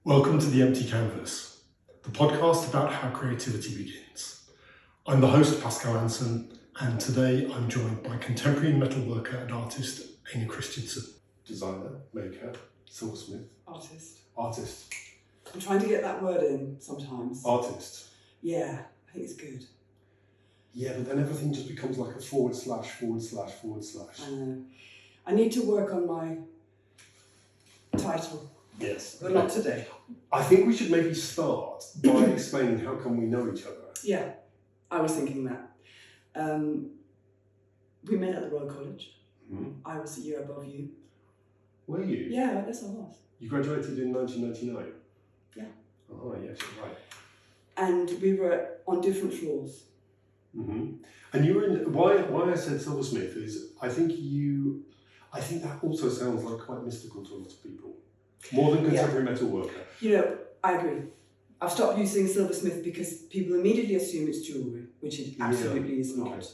Welcome to The Empty Canvas, the podcast about how creativity begins. I'm the host, Pascal Anson, and today I'm joined by contemporary metalworker and artist Amy Christensen. Designer, maker, silversmith. Artist. I'm trying to get that word in sometimes. Artist. Yeah, I think it's good. Yeah, but then everything just becomes like a /////. I know. I need to work on my title. Yes. But not today. I think we should maybe start by explaining how come we know each other. Yeah, I was thinking that. We met at the Royal College. Mm-hmm. I was a year above you. Were you? Yeah, I guess I was. You graduated in 1999? Yeah. Oh, yes, you're right. And we were on different floors. Mm-hmm. And you were in, why I said silversmith is I think that also sounds like quite mystical to a lot of people. More than contemporary metalworker. You know, I agree. I've stopped using silversmith because people immediately assume it's jewellery, which it absolutely is not.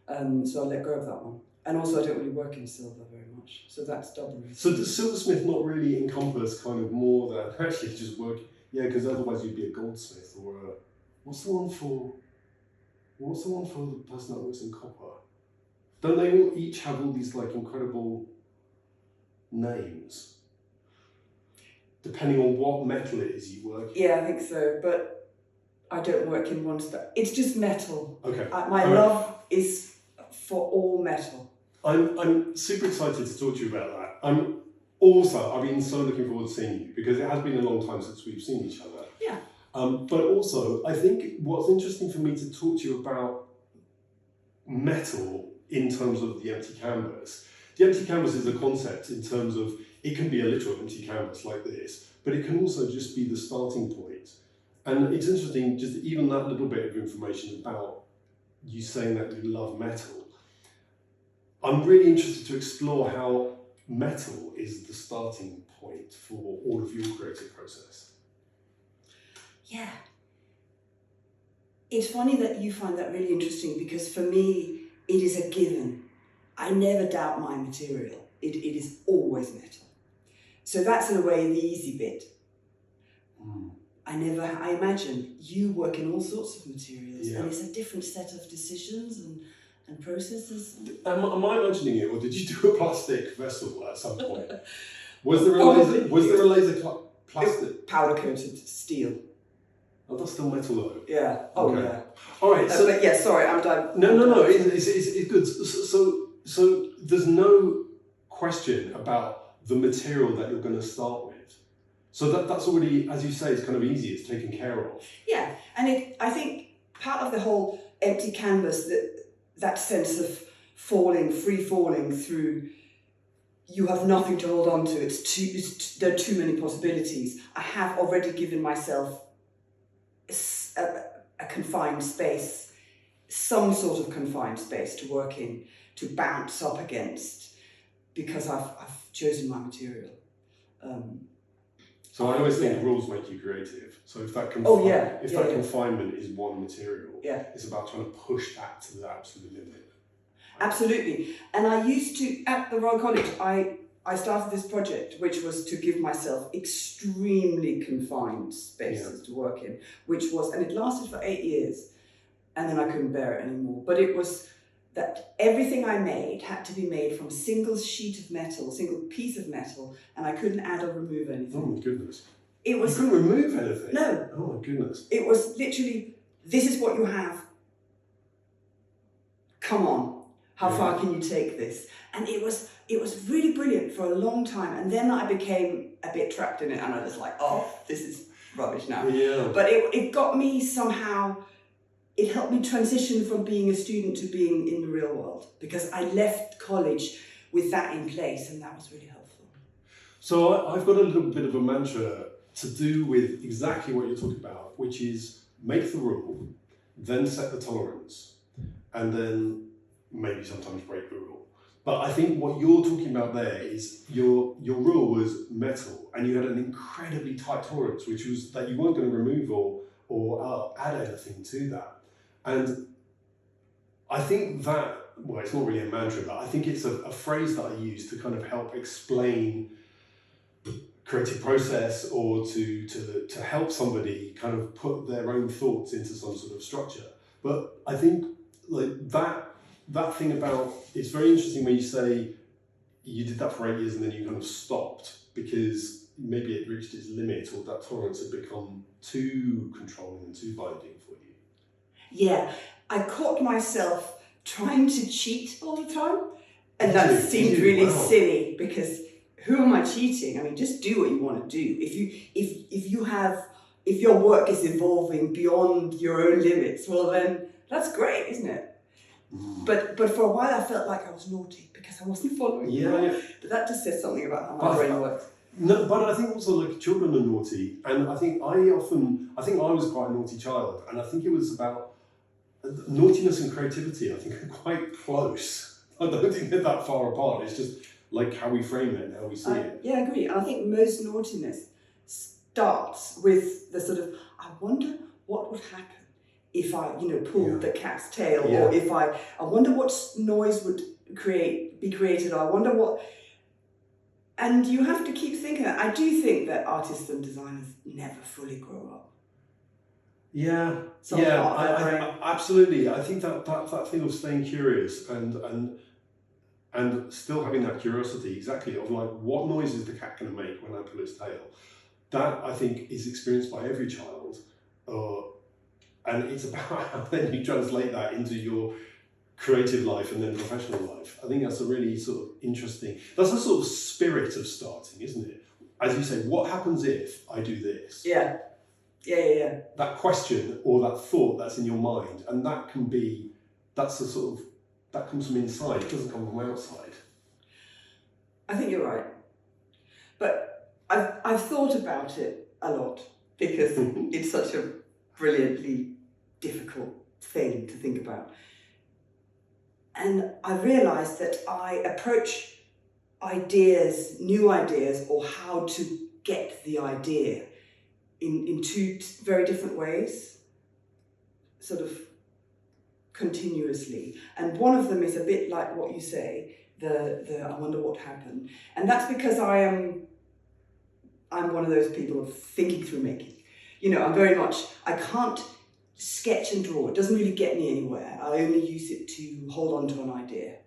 Okay. So I let go of that one. And also I don't really work in silver very much, so that's double reason. So does silversmith not really encompass kind of more than actually just work? Yeah, because otherwise you'd be a goldsmith or a... What's the one for the person that works in copper? Don't they all each have all these like incredible names? Depending on what metal it is you work in. Yeah, I think so, but I don't work in one stuff. It's just metal. Okay. My love is for all metal. I'm super excited to talk to you about that. I've been so looking forward to seeing you because it has been a long time since we've seen each other. Yeah. But also, I think what's interesting for me to talk to you about metal in terms of the empty canvas. The empty canvas is a concept in terms of it can be a literal empty canvas like this, but it can also just be the starting point. And it's interesting, just even that little bit of information about you saying that you love metal. I'm really interested to explore how metal is the starting point for all of your creative process. Yeah. It's funny that you find that really interesting because for me, it is a given. I never doubt my material. It is always metal. So that's in a way the easy bit. Mm. I imagine you work in all sorts of materials, Yeah. and it's a different set of decisions and processes. Am I imagining it, or did you do a plastic vessel at some point? Was there a laser plastic? Powder coated steel. Oh, that's still metal though. Yeah. Oh, okay. yeah. All right. So but yeah, sorry, I'm done. No. It's good. So there's no question about the material that you're going to start with. So that's already, as you say, it's kind of easy. It's taken care of. Yeah, and I think part of the whole empty canvas, that sense of free falling through, you have nothing to hold on to. There are too many possibilities. I have already given myself a confined space, some sort of confined space to work in, to bounce up against, because I've chosen my material. So I always think rules make you creative. So if that confinement is one material, it's about trying to push that to the absolute limit. Absolutely. And I used to, at the Royal College, I started this project, which was to give myself extremely confined spaces to work in, and it lasted for 8 years, and then I couldn't bear it anymore. But it was that everything I made had to be made from a single sheet of metal, a single piece of metal, and I couldn't add or remove anything. Oh my goodness. You couldn't remove anything? No. Oh my goodness. It was literally, this is what you have. Come on, how far can you take this? And it was really brilliant for a long time, and then I became a bit trapped in it, and I was like, oh, this is rubbish now. Yeah. But it got me somehow. It helped me transition from being a student to being in the real world, because I left college with that in place, and that was really helpful. So I've got a little bit of a mantra to do with exactly what you're talking about, which is make the rule, then set the tolerance, and then maybe sometimes break the rule. But I think what you're talking about there is your rule was metal, and you had an incredibly tight tolerance, which was that you weren't going to remove or add anything to that. And I think that, well, it's not really a mantra, but I think it's a phrase that I use to kind of help explain creative process or to help somebody kind of put their own thoughts into some sort of structure. But I think like that thing about, it's very interesting when you say you did that for 8 years and then you kind of stopped because maybe it reached its limit, or that tolerance had become too controlling and too binding for you. Yeah, I caught myself trying to cheat all the time, and that seemed really silly, because who am I cheating? I mean, just do what you want to do. If your work is evolving beyond your own limits, well then that's great, isn't it? But for a while I felt like I was naughty because I wasn't following the rules. Yeah. But that just says something about how my brain works. No, but I think also like children are naughty, and I think I was quite a naughty child, and I think it was about naughtiness and creativity. I think are quite close. I don't think they're that far apart. It's just like how we frame it and how we see it. Yeah, I agree. And I think most naughtiness starts with the sort of, I wonder what would happen if I, pulled the cat's tail, or if I wonder what noise would be created, or I wonder what. And you have to keep thinking that. I do think that artists and designers never fully grow up. Yeah, I absolutely. I think that thing of staying curious and still having that curiosity, exactly, of like, what noise is the cat going to make when I pull its tail? That, I think, is experienced by every child. And it's about how then you translate that into your creative life and then professional life. I think that's a really sort of interesting, that's a sort of spirit of starting, isn't it? As you say, what happens if I do this? Yeah. That question or that thought that's in your mind, and that comes from inside, it doesn't come from outside. I think you're right. But I've thought about it a lot, because it's such a brilliantly difficult thing to think about. And I realised that I approach new ideas, or how to get the idea in two very different ways, sort of continuously. And one of them is a bit like what you say, the I wonder what happened. And that's because I'm one of those people of thinking through making. I'm very much, I can't sketch and draw. It doesn't really get me anywhere. I only use it to hold on to an idea.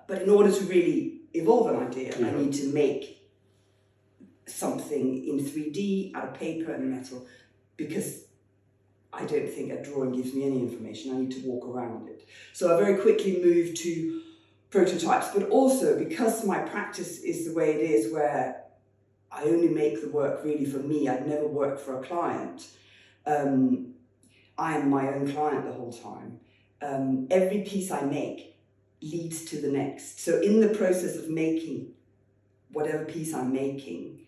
But in order to really evolve an idea, I need to make something in 3D out of paper and metal, because I don't think a drawing gives me any information. I need to walk around it. So I very quickly moved to prototypes, but also because my practice is the way it is, where I only make the work really for me. I'd never work for a client. I am my own client the whole time. Every piece I make leads to the next. So in the process of making whatever piece I'm making,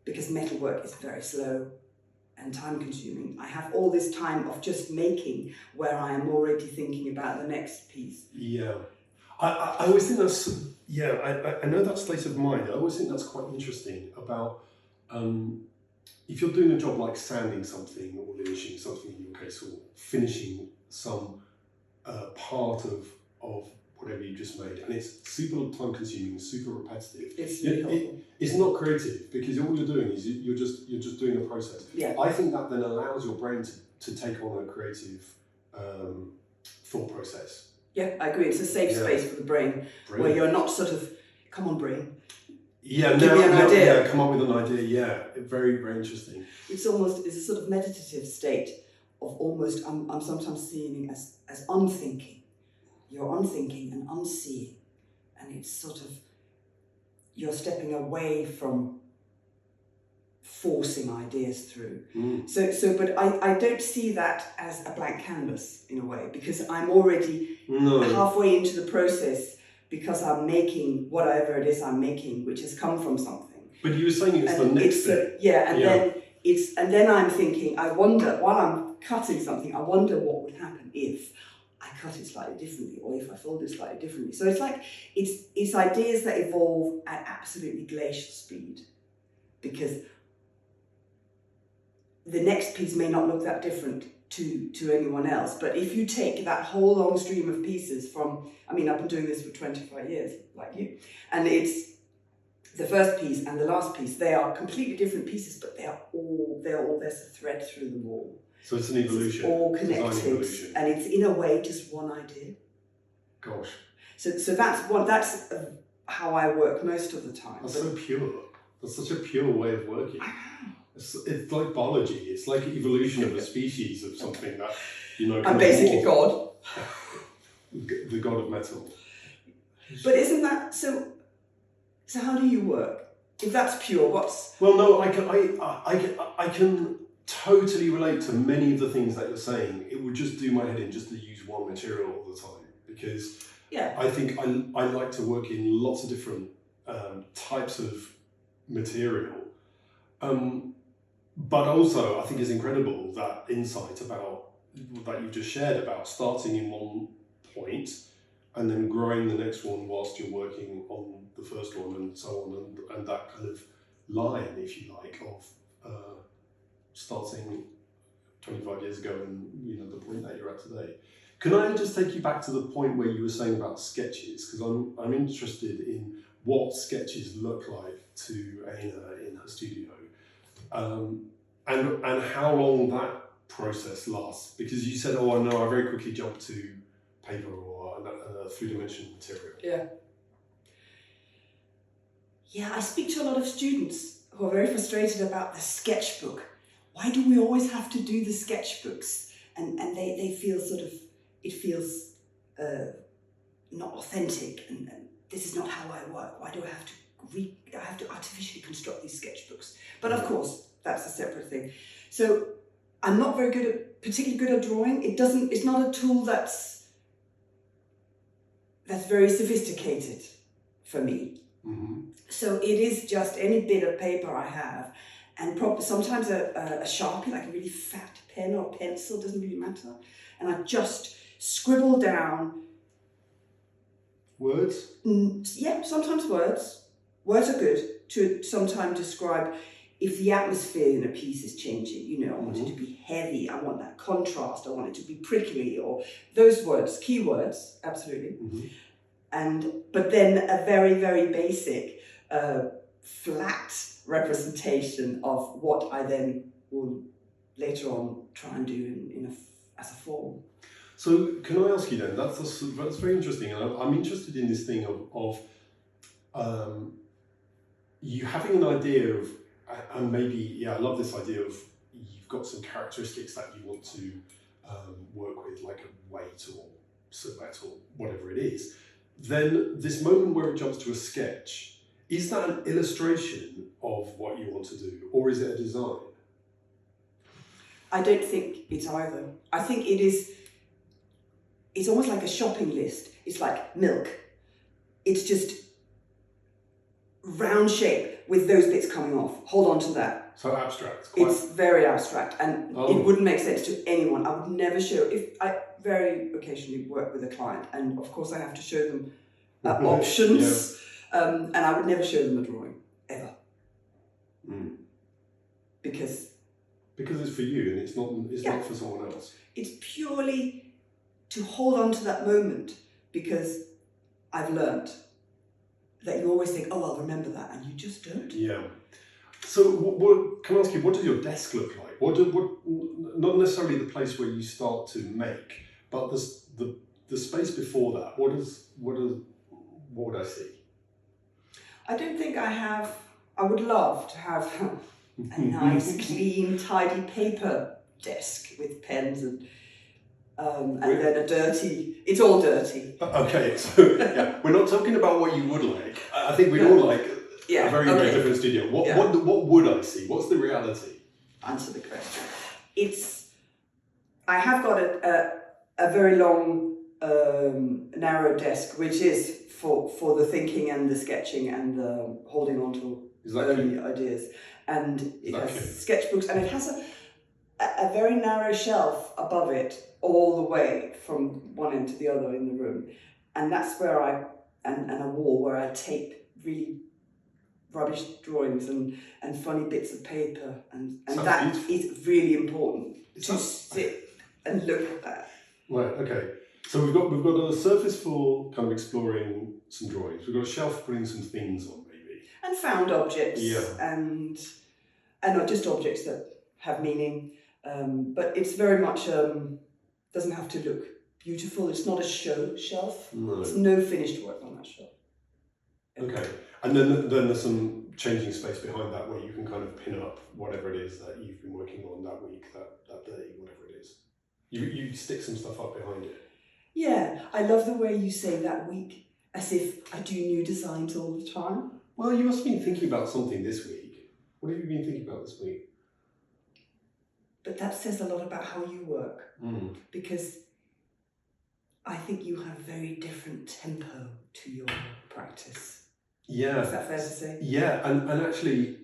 because metalwork is very slow and time consuming, I have all this time of just making where I am already thinking about the next piece. Yeah. I always think that's, I know that state of mind. I always think that's quite interesting about, if you're doing a job like sanding something or finishing something in your case, or finishing some part of whatever you just made, and it's super time consuming, super repetitive. It's not creative, because all you're doing is you're just doing a process. Yeah. I think that then allows your brain to take on a creative thought process. Yeah, I agree. It's a safe space for the brain. Brilliant. Where you're not sort of, come on brain. Yeah, give me an idea. Come up with an idea. Yeah, very, very interesting. It's a sort of meditative state of almost, I'm sometimes seeing as unthinking. You're unthinking and unseeing, and it's sort of, you're stepping away from forcing ideas through. But I don't see that as a blank canvas in a way, because I'm already halfway into the process, because I'm making whatever it is I'm making, which has come from something. But you were saying it's the next bit. And then I'm thinking, I wonder, while I'm cutting something, I wonder what would happen if I cut it slightly differently, or if I fold it slightly differently. So it's like, it's ideas that evolve at absolutely glacial speed, because the next piece may not look that different to anyone else. But if you take that whole long stream of pieces from, I've been doing this for 25 years, like you, and the first piece and the last piece, they are completely different pieces, but there's a thread through them all. So it's an evolution. It's all Design connected, evolution. and it's in a way just one idea. Gosh. So that's how I work most of the time. That's so pure. That's such a pure way of working. It's like biology. It's like evolution of a species of something that, I'm basically God. The god of metal. But isn't that so? So how do you work? If that's pure, what's? Well, no, I can totally relate to many of the things that you're saying. It would just do my head in just to use one material all the time, because I think I like to work in lots of different types of material. But also, I think it's incredible that insight about that you've just shared about starting in one point and then growing the next one whilst you're working on the first one, and so on, and that kind of line, if you like, of starting 25 years ago and the point that you're at today. Can I just take you back to the point where you were saying about sketches? Because I'm interested in what sketches look like to Aina in her studio, and how long that process lasts. Because you said, I very quickly jumped to paper or a three-dimensional material. Yeah, I speak to a lot of students who are very frustrated about the sketchbook. Why do we always have to do the sketchbooks? And they feel it feels not authentic, and this is not how I work. Why do I have to artificially construct these sketchbooks? But of course, that's a separate thing. So I'm not particularly good at drawing. It's not a tool that's very sophisticated for me. Mm-hmm. So it is just any bit of paper I have, and sometimes a Sharpie, like a really fat pen or pencil, doesn't really matter. And I just scribble down. Words? Yeah, sometimes words. Words are good to sometimes describe if the atmosphere in a piece is changing. I want it to be heavy, I want that contrast, I want it to be prickly, or those words, keywords, absolutely. Mm-hmm. But then a very, very basic, flat representation of what I then will later on try and do as a form. So can I ask you then, that's very interesting, and I'm interested in this thing of you having an idea of, and maybe, I love this idea of you've got some characteristics that you want to work with, like a weight or silhouette or whatever it is. Then this moment where it jumps to a sketch, is that an illustration of what you want to do, or is it a design? I don't think it's either. I think it's almost like a shopping list. It's like milk. It's just round shape with those bits coming off. Hold on to that. So abstract. It's very abstract, and it wouldn't make sense to anyone. I would never show. If I very occasionally work with a client, and of course I have to show them options, and I would never show them a drawing ever, because it's for you, and it's not for someone else. It's purely to hold on to that moment, because I've learnt that you always think, I'll remember that, and you just don't. Yeah. So, what can I ask you? What does your desk look like? What not necessarily the place where you start to make, but the space before that. What would I see? I don't think I have. I would love to have a nice, clean, tidy paper desk with pens and then a dirty. It's all dirty. Okay, so we're not talking about what you would like. I think we'd all like a very different studio. What would I see? What's the reality? Answer the question. I have got a very long, narrow desk, which is for the thinking and the sketching and the holding on to early ideas. And it has sketchbooks, and it has a very narrow shelf above it all the way from one end to the other in the room. And that's where and a wall where I tape really rubbish drawings and funny bits of paper, and that is really important to sit and look at that. Right, okay. So we've got a surface for kind of exploring some drawings. We've got a shelf putting some things on, maybe. and found objects, Yeah. and not just objects that have meaning, but it's very much doesn't have to look beautiful. It's not a show shelf. No. There's no finished work on that shelf. Okay, and then there's some changing space behind that where you can kind of pin up whatever it is that you've been working on that week, that day, whatever it is. You stick some stuff up behind it. Yeah, I love the way you say that week, as if I do new designs all the time. Well, you must have been thinking about something this week. What have you been thinking about this week? But that says a lot about how you work, because I think you have a very different tempo to your practice. Yeah. Is that fair to say? Yeah, and actually,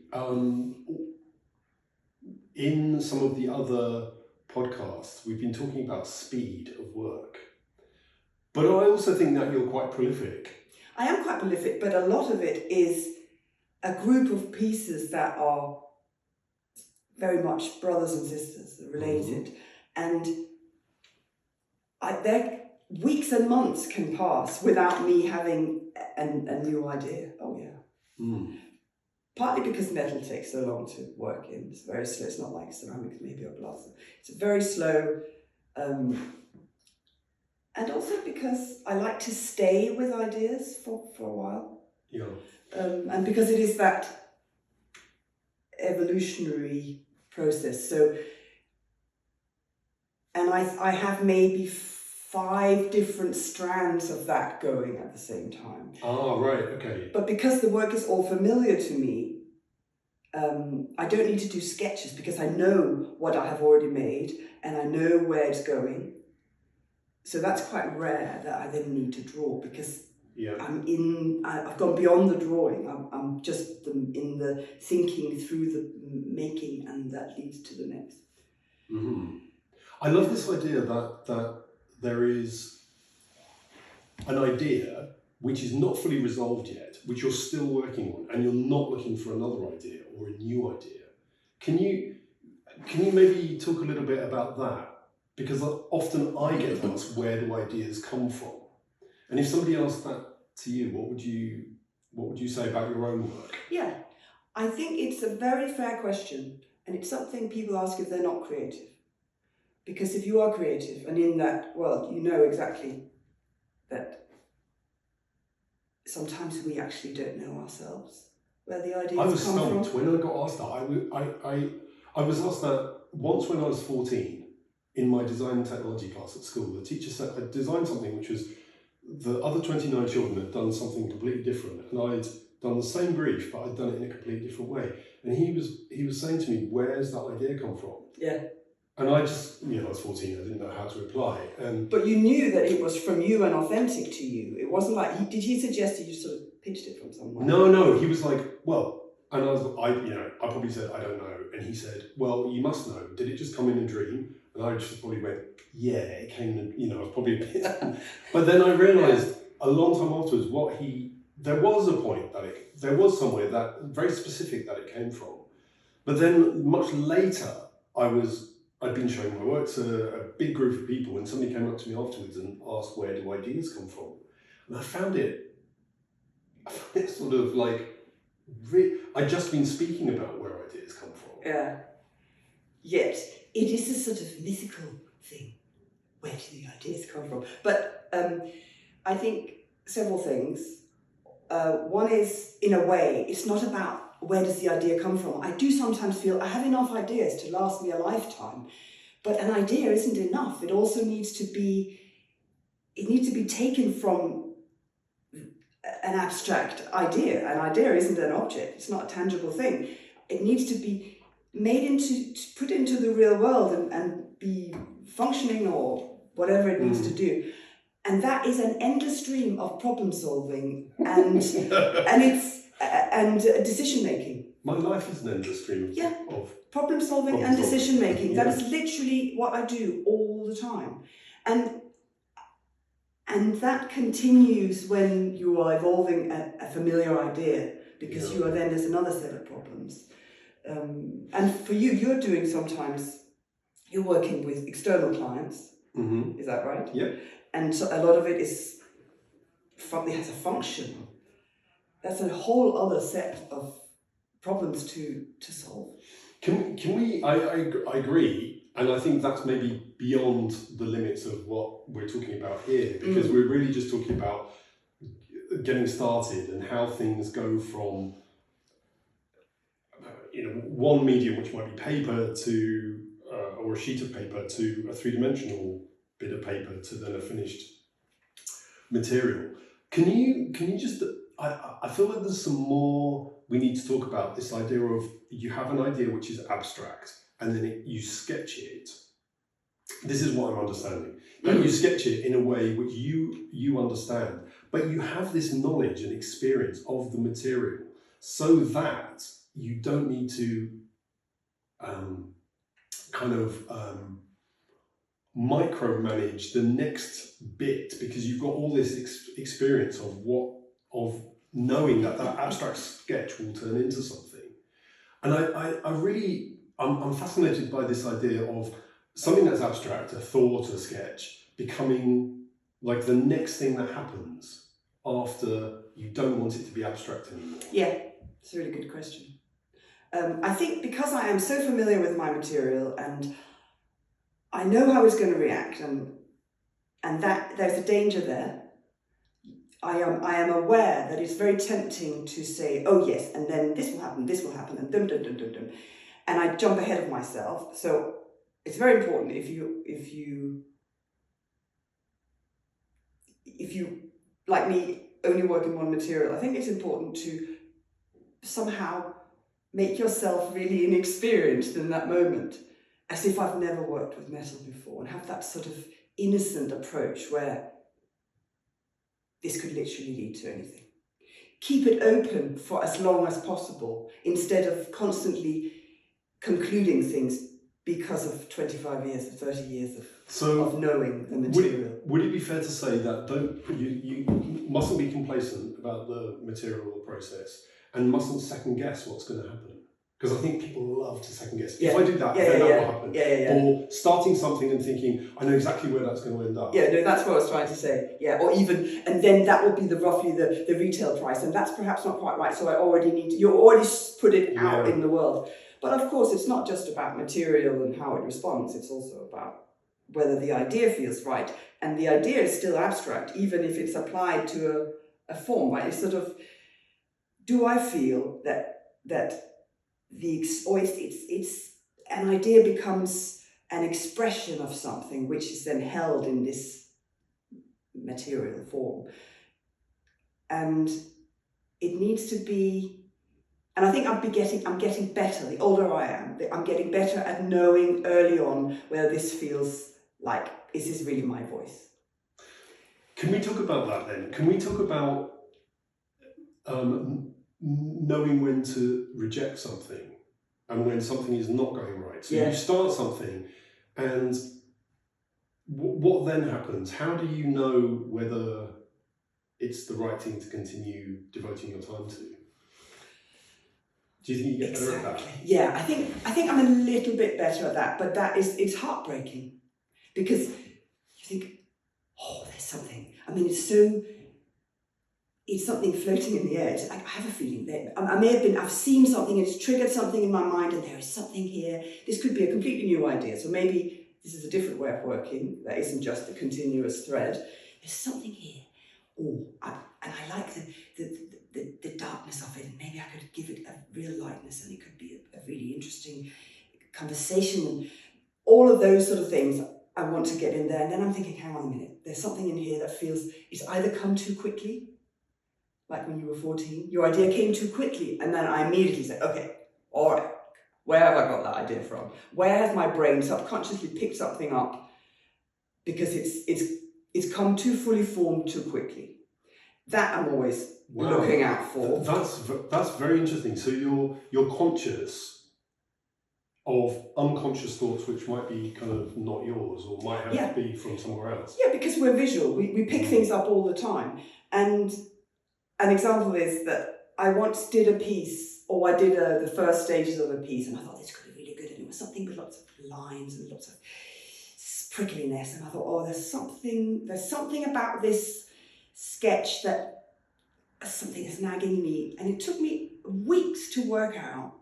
in some of the other podcasts, we've been talking about speed of work. But I also think that you're quite prolific. I am quite prolific, but a lot of it is a group of pieces that are very much brothers and sisters, related. And weeks and months can pass without me having a new idea. Oh yeah. Partly because metal takes so long to work in. It's very slow. It's not like ceramics maybe or glass. It's very slow. And also because I like to stay with ideas for a while. Yeah. And because it is that evolutionary process. So, and I have maybe 5 different strands of that going at the same time. Ah, right, okay. But because the work is all familiar to me, I don't need to do sketches because I know what I have already made and I know where it's going. So that's quite rare that I then need to draw because I've gone beyond the drawing. I'm just in the thinking through the making, and that leads to the next. Mm-hmm. I love this idea that there is an idea which is not fully resolved yet, which you're still working on, and you're not looking for another idea or a new idea. Can you maybe talk a little bit about that? Because often I get asked, where do ideas come from? And if somebody asked that to you, what would you say about your own work? Yeah, I think it's a very fair question, and it's something people ask if they're not creative. Because if you are creative and in that world, you know exactly that sometimes we actually don't know ourselves where the ideas come from. I was stumped when I got asked that. I was asked that once when I was 14 in my design and technology class at school. The teacher said I designed something which was the other 29 children had done something completely different, and I'd done the same brief, but I'd done it in a completely different way. And he was saying to me, "Where's that idea come from?" Yeah. And I just, I was 14, I didn't know how to reply. But you knew that it was from you and authentic to you. It wasn't like, did he suggest that you sort of pitched it from somewhere? No, he was like, well, and I probably said, I don't know. And he said, well, you must know. Did it just come in a dream? And I just probably went, yeah, it came in, I was probably a bit. But then I realised a long time afterwards, there was a point there was somewhere that very specific that it came from. But then much later, I'd been showing my work to a big group of people, and somebody came up to me afterwards and asked, where do ideas come from? And I found it sort of like, I'd just been speaking about where ideas come from. Yeah. Yet, it is a sort of mythical thing. Where do the ideas come from? But I think several things. One is, in a way, it's not about where does the idea come from. I do sometimes feel I have enough ideas to last me a lifetime, but an idea isn't enough. It also needs to be taken from an abstract idea. An idea isn't an object. It's not a tangible thing. It needs to be put into the real world and be functioning or whatever it needs to do. And that is an endless stream of problem solving and and decision making. My life is an endless stream of problem solving and decision making. That is literally what I do all the time. And that continues when you are evolving a familiar idea, because there's another set of problems. And for you're doing sometimes, you're working with external clients. Mm-hmm. Is that right? Yeah. And so a lot of it has a function. that's a whole other set of problems to solve. Can we? I agree, and I think that's maybe beyond the limits of what we're talking about here, because we're really just talking about getting started and how things go from one medium, which might be paper, to or a sheet of paper, to a three-dimensional bit of paper, to then a finished material. Can you just? I feel like there's some more we need to talk about, this idea of you have an idea which is abstract, and then you sketch it. This is what I'm understanding. That you sketch it in a way which you understand, but you have this knowledge and experience of the material, so that you don't need to micromanage the next bit, because you've got all this experience of knowing that abstract sketch will turn into something. And I'm fascinated by this idea of something that's abstract, a thought, a sketch, becoming like the next thing that happens after you don't want it to be abstract anymore. Yeah, it's a really good question. I think because I am so familiar with my material and I know how it's going to react, and that there's a danger there. I am aware that it's very tempting to say, oh yes, and then this will happen, and dum dum dum dum dum, and I jump ahead of myself. So it's very important if you like me only work in one material. I think it's important to somehow make yourself really inexperienced in that moment, as if I've never worked with metal before, and have that sort of innocent approach where this could literally lead to anything. Keep it open for as long as possible, instead of constantly concluding things because of 25 years or 30 years of knowing the material. Would it be fair to say that you mustn't be complacent about the material or process, and mustn't second guess what's going to happen? Because I think people love to second guess. If I do that, then that will happen. Or starting something and thinking, I know exactly where that's going to end up. Yeah, no, that's what I was trying to say. Yeah, or even, and then that will be roughly the retail price, and that's perhaps not quite right. So you already put it out in the world. But of course, it's not just about material and how it responds. It's also about whether the idea feels right, and the idea is still abstract, even if it's applied to a form. Right? It's sort of, do I feel that it's an idea becomes an expression of something which is then held in this material form, and it needs to be. And I think I'm getting better. The older I am, I'm getting better at knowing early on whether this feels like, is this really my voice? Can we talk about that then? Can we talk about knowing when to reject something and when something is not going right? So you start something, and what then happens? How do you know whether it's the right thing to continue devoting your time to? Do you think you get better at that? Yeah, I think I'm a little bit better at that, but it's heartbreaking, because you think, oh, there's something. I mean, it's something floating in the air. I have a feeling that I've seen something, it's triggered something in my mind, and there is something here. This could be a completely new idea. So maybe this is a different way of working that isn't just a continuous thread. There's something here. Oh, and I like the darkness of it. Maybe I could give it a real lightness, and it could be a really interesting conversation, and all of those sort of things I want to get in there. And then I'm thinking, hang on a minute, there's something in here that feels it's either come too quickly, like when you were 14, your idea came too quickly, and then I immediately said, okay, all right, where have I got that idea from? Where has my brain subconsciously picked something up because it's come too fully formed too quickly? That I'm always looking out for. That's very interesting. So you're conscious of unconscious thoughts which might be kind of not yours, or might have to be from somewhere else. Yeah, because we're visual. We pick things up all the time. And an example is that I once did a piece, or I did the first stages of a piece, and I thought this could be really good, and it was something with lots of lines and lots of prickliness, and I thought, oh, there's something about this sketch that something is nagging me, and it took me weeks to work out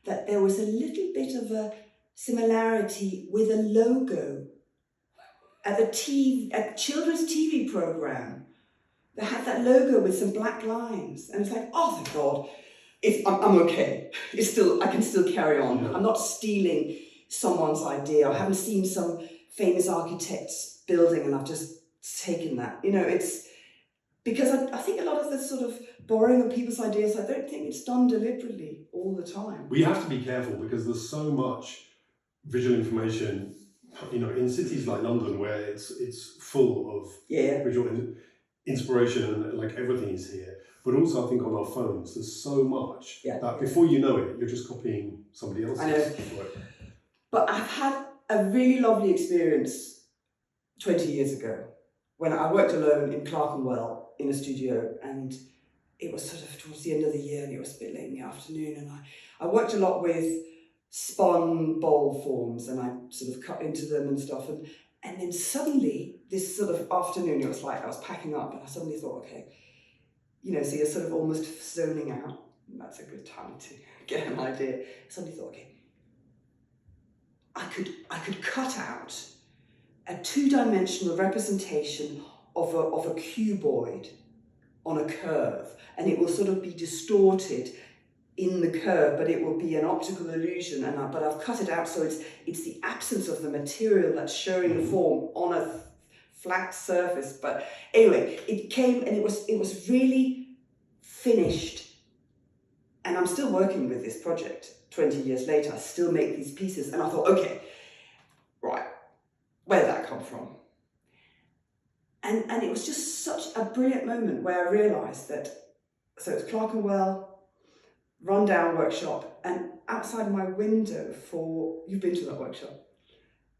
that there was a little bit of a similarity with a logo at children's TV program. They had that logo with some black lines, and it's like, oh thank God, I'm okay. I can still carry on. Yeah. I'm not stealing someone's idea. I haven't seen some famous architect's building and I've just taken that. It's because I think a lot of the sort of borrowing of people's ideas, I don't think it's done deliberately all the time. We have to be careful because there's so much visual information, in cities like London where it's full of visual inspiration and like everything is here. But also I think on our phones, there's so much that before you know it, you're just copying somebody else's work. But I've had a really lovely experience 20 years ago when I worked alone in Clerkenwell in a studio, and it was sort of towards the end of the year and it was a bit late in the afternoon, and I worked a lot with spun bowl forms and I sort of cut into them and stuff, and then suddenly this sort of afternoon, it was like I was packing up and I suddenly thought, okay, so you're sort of almost zoning out. That's a good time to get an idea. I suddenly thought, okay, I could cut out a two-dimensional representation of a cuboid on a curve, and it will sort of be distorted in the curve, but it will be an optical illusion. But I've cut it out so it's the absence of the material that's showing the form on a flat surface. But anyway, it came and it was really finished, and I'm still working with this project 20 years later. I still make these pieces, and I thought, okay, right, where did that come from? And it was just such a brilliant moment where I realised that, so it's Clerkenwell, rundown workshop, and outside my window you've been to that workshop?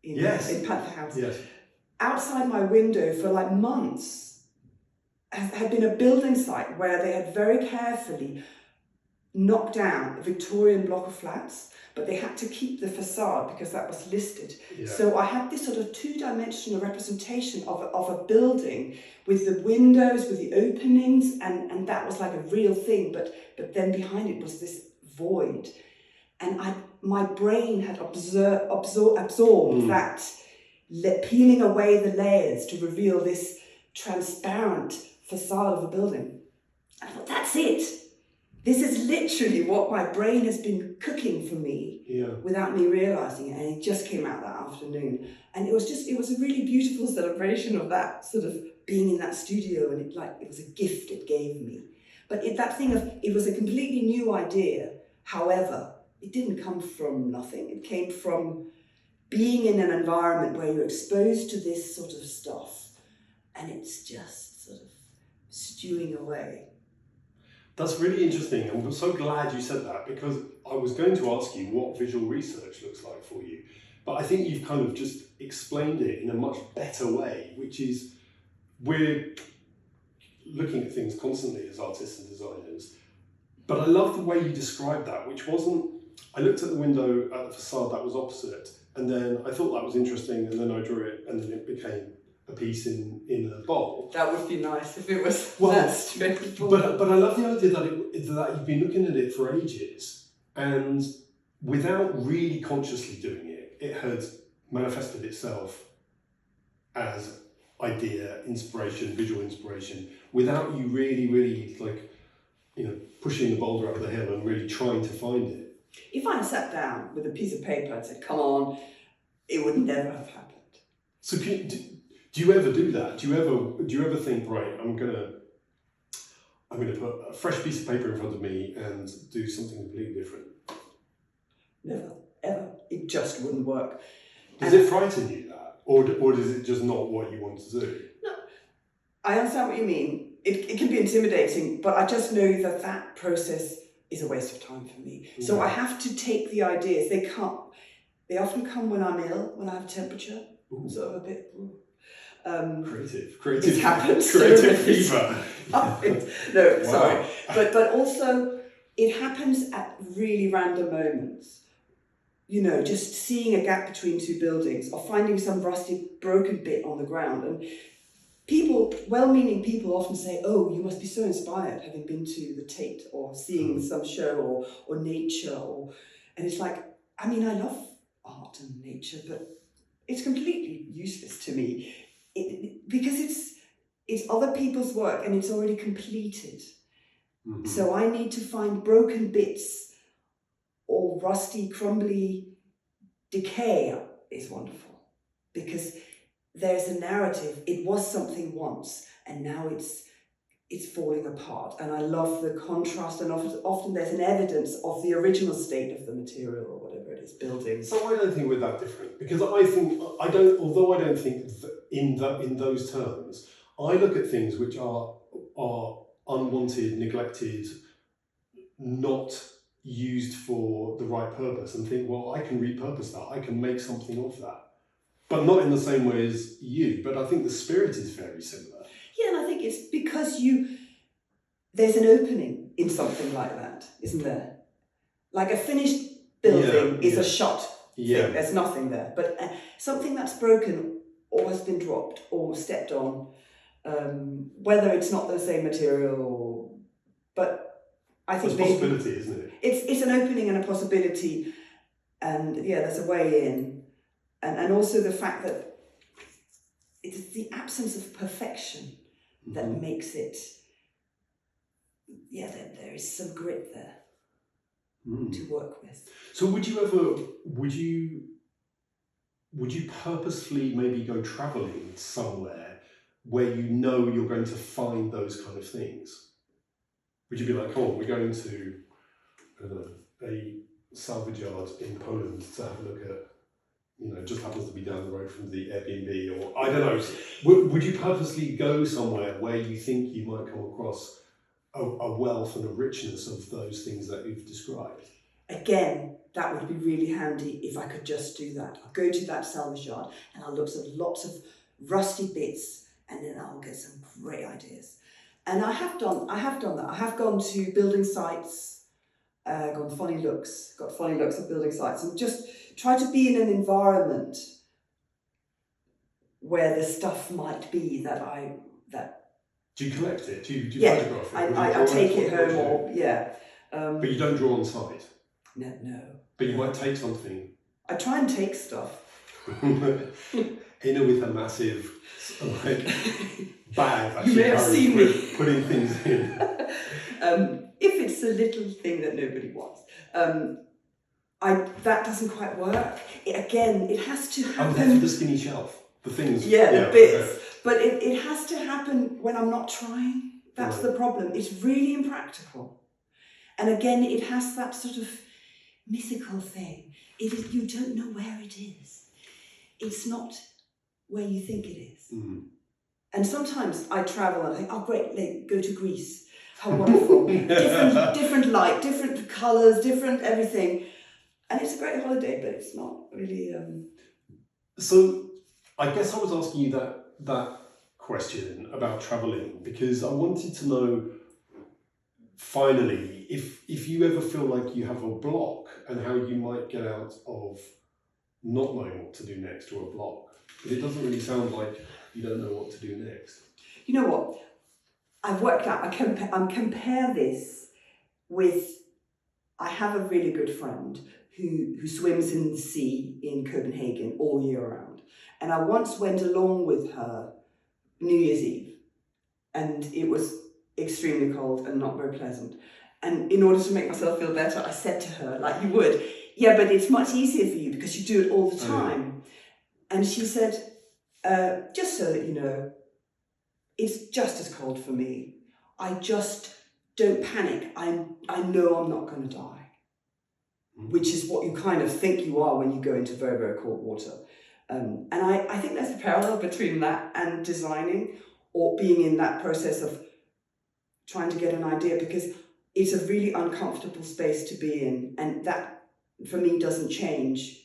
In Panther House. Yes. Outside my window for like months had been a building site where they had very carefully knocked down a Victorian block of flats, but they had to keep the facade because that was listed. Yeah. So I had this sort of two-dimensional representation of a building with the windows, with the openings, and that was like a real thing, but then behind it was this void. And my brain had absorbed that, peeling away the layers to reveal this transparent facade of a building. I thought, that's it. This is literally what my brain has been cooking for me without me realising it, and it just came out that afternoon. And it was a really beautiful celebration of that sort of being in that studio, and it was a gift it gave me. But it was a completely new idea. However, it didn't come from nothing. It came from being in an environment where you're exposed to this sort of stuff, and it's just sort of stewing away. That's really interesting. I'm so glad you said that, because I was going to ask you what visual research looks like for you. But I think you've kind of just explained it in a much better way, which is we're looking at things constantly as artists and designers. But I love the way you described that, which wasn't, I looked at the window at the facade that was opposite, and then I thought that was interesting, and then I drew it, and then it became a piece in a bowl. That would be nice if it was that straightforward. But I love the idea that you've been looking at it for ages, and without really consciously doing it, it had manifested itself as idea, inspiration, visual inspiration, without you really pushing the boulder up the hill and really trying to find it. If I sat down with a piece of paper and said, come on, it would never have happened. So do you ever do that? Do you ever think, right, I'm gonna put a fresh piece of paper in front of me and do something completely different? Never, ever. It just wouldn't work. Does it frighten you, that? Or is it just not what you want to do? No, I understand what you mean. It can be intimidating, but I just know that process is a waste of time for me. Yeah. So I have to take the ideas. They often come when I'm ill, when I have a temperature. Ooh. Sort of a bit... creative. It happens. Creative fever. No, sorry. But also, it happens at really random moments. Just seeing a gap between two buildings, or finding some rusty, broken bit on the ground, and people, well-meaning people often say, oh, you must be so inspired having been to the Tate or seeing some show or nature. And it's like, I mean, I love art and nature, but it's completely useless to me because it's other people's work and it's already completed. Mm-hmm. So I need to find broken bits or rusty, crumbly decay is wonderful because there's a narrative. It was something once and now it's falling apart. And I love the contrast, and often there's an evidence of the original state of the material or whatever it is, buildings. So I don't think we're that different, because although I don't think in those terms, I look at things which are unwanted, neglected, not used for the right purpose, and think, well, I can repurpose that, I can make something of that. But not in the same way as you, but I think the spirit is very similar. Yeah, and I think it's because there's an opening in something like that, isn't there? Like a finished building is a shot thing. There's nothing there. But something that's broken or has been dropped or stepped on, whether it's not the same material, but I think it's a possibility, isn't it? It's an opening and a possibility, and there's a way in, and also the fact that it's the absence of perfection that makes it. There is some grit there to work with. So would you purposefully maybe go travelling somewhere where you know you're going to find those kind of things? Would you be like, oh, we're going to a salvage yard in Poland to have a look at, just happens to be down the road from the Airbnb, or I don't know. Would you purposely go somewhere where you think you might come across a wealth and a richness of those things that you've described? Again, that would be really handy if I could just do that. I'll go to that salvage yard and I'll look at lots of rusty bits, and then I'll get some great ideas. And I have done that. I have gone to building sites, got funny looks at building sites, and just try to be in an environment where the stuff might be that. Do you collect it? Do you photograph it? I take it home but you don't draw on site? No. But you might take something. I try and take stuff. Hina with a massive bag that you may have seen me putting things in. If it's a little thing that nobody wants, that doesn't quite work. It has to happen. That's the skinny shelf. The things. The bits. Okay. But it has to happen when I'm not trying. That's the problem. It's really impractical. And again, it has that sort of mythical thing. You don't know where it is. It's not where you think it is. Mm. And sometimes I travel and I think, oh great, go to Greece. How wonderful. different light, different colours, different everything. And it's a great holiday, but it's not really... So I guess I was asking you that question about travelling because I wanted to know, finally, if you ever feel like you have a block and how you might get out of not knowing what to do next, or a block. But it doesn't really sound like you don't know what to do next. You know what? I've worked out, I compare this with, I have a really good friend who swims in the sea in Copenhagen all year round. And I once went along with her New Year's Eve, and it was extremely cold and not very pleasant. And in order to make myself feel better, I said to her, like you would, yeah, but it's much easier for you because you do it all the time. And she said, just so that you know, it's just as cold for me. I just don't panic. I know I'm not going to die, which is what you kind of think you are when you go into very, very cold water. And I think there's a parallel between that and designing, or being in that process of trying to get an idea, because it's a really uncomfortable space to be in, and that for me doesn't change.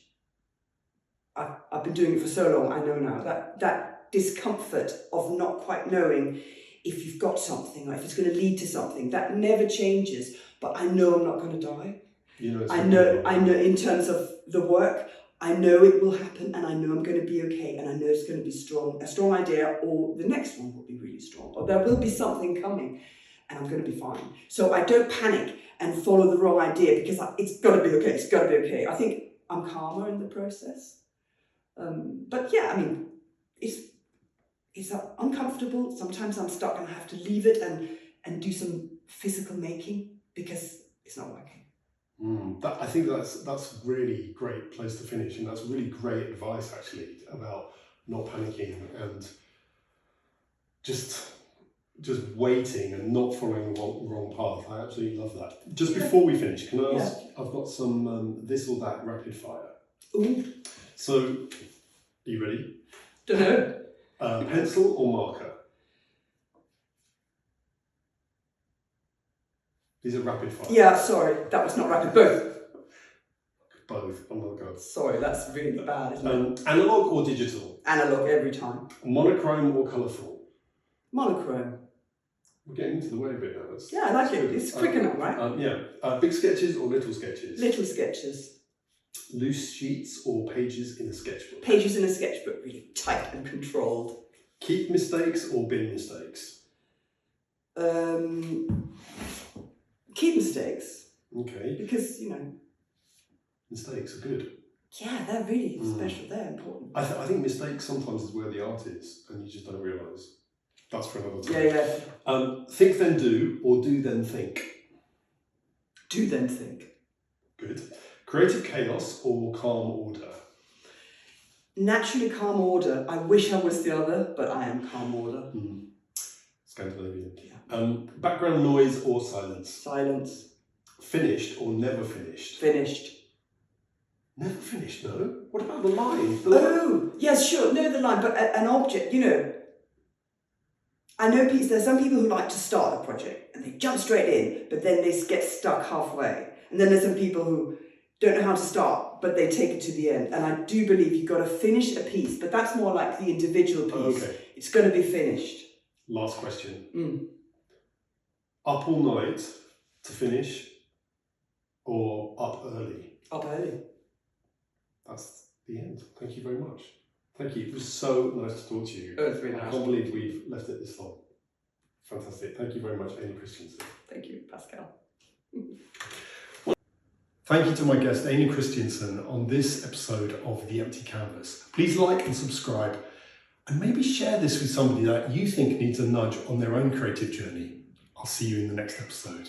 I've been doing it for so long, I know now that discomfort of not quite knowing if you've got something or if it's going to lead to something, that never changes. But I know I'm not going to die. I know in terms of the work, I know it will happen, and I know I'm going to be okay, and I know it's going to be a strong idea, or the next one will be really strong, or there will be something coming, and I'm going to be fine. So I don't panic and follow the wrong idea because it's got to be okay, it's got to be okay. I think I'm calmer in the process. But yeah, I mean, it's uncomfortable. Sometimes I'm stuck and I have to leave it and do some physical making because it's not working. I think that's a really great place to finish, and that's really great advice actually about not panicking and just waiting and not following the wrong path. I absolutely love that. Just before we finish, can I ask? I've got some this or that rapid fire. Ooh. So, are you ready? Don't know. Pencil or marker? These are rapid fire. Yeah, sorry, that was not rapid. Both. Oh my god. Sorry, that's really bad, isn't it? Analog or digital? Analog every time. Monochrome or colourful? Monochrome. We're getting into the way a bit now. Yeah, I like it. It's quick enough, right? Big sketches or little sketches? Little sketches. Loose sheets or pages in a sketchbook? Pages in a sketchbook, really tight and controlled. Keep mistakes or bin mistakes? Keep mistakes. Okay. Because, mistakes are good. Yeah, they're really special. They're important. I think mistakes sometimes is where the art is, and you just don't realise. That's for another time. Yeah. Think then do, or do then think? Do then think. Good. Creative chaos or calm order? Naturally calm order. I wish I was the other, but I am calm order. Scandinavian. Yeah. Background noise or silence? Silence. Finished or never finished? Finished. Never finished, no? What about the line? Oh, yes, sure. No, the line, but an object, I know there's some people who like to start a project and they jump straight in, but then they get stuck halfway. And then there's some people who don't know how to start, but they take it to the end. And I do believe you've got to finish a piece, but that's more like the individual piece. Okay. It's going to be finished. Last question. Up all night to finish or up early? Up early. That's the end. Thank you very much. Thank you. It was so nice to talk to you. Oh, it's really nice. I can't believe we've left it this long. Fantastic. Thank you very much, Amy Christensen. Thank you, Pascal. Thank you to my guest, Amy Christensen, on this episode of The Empty Canvas. Please like and subscribe, and maybe share this with somebody that you think needs a nudge on their own creative journey. I'll see you in the next episode.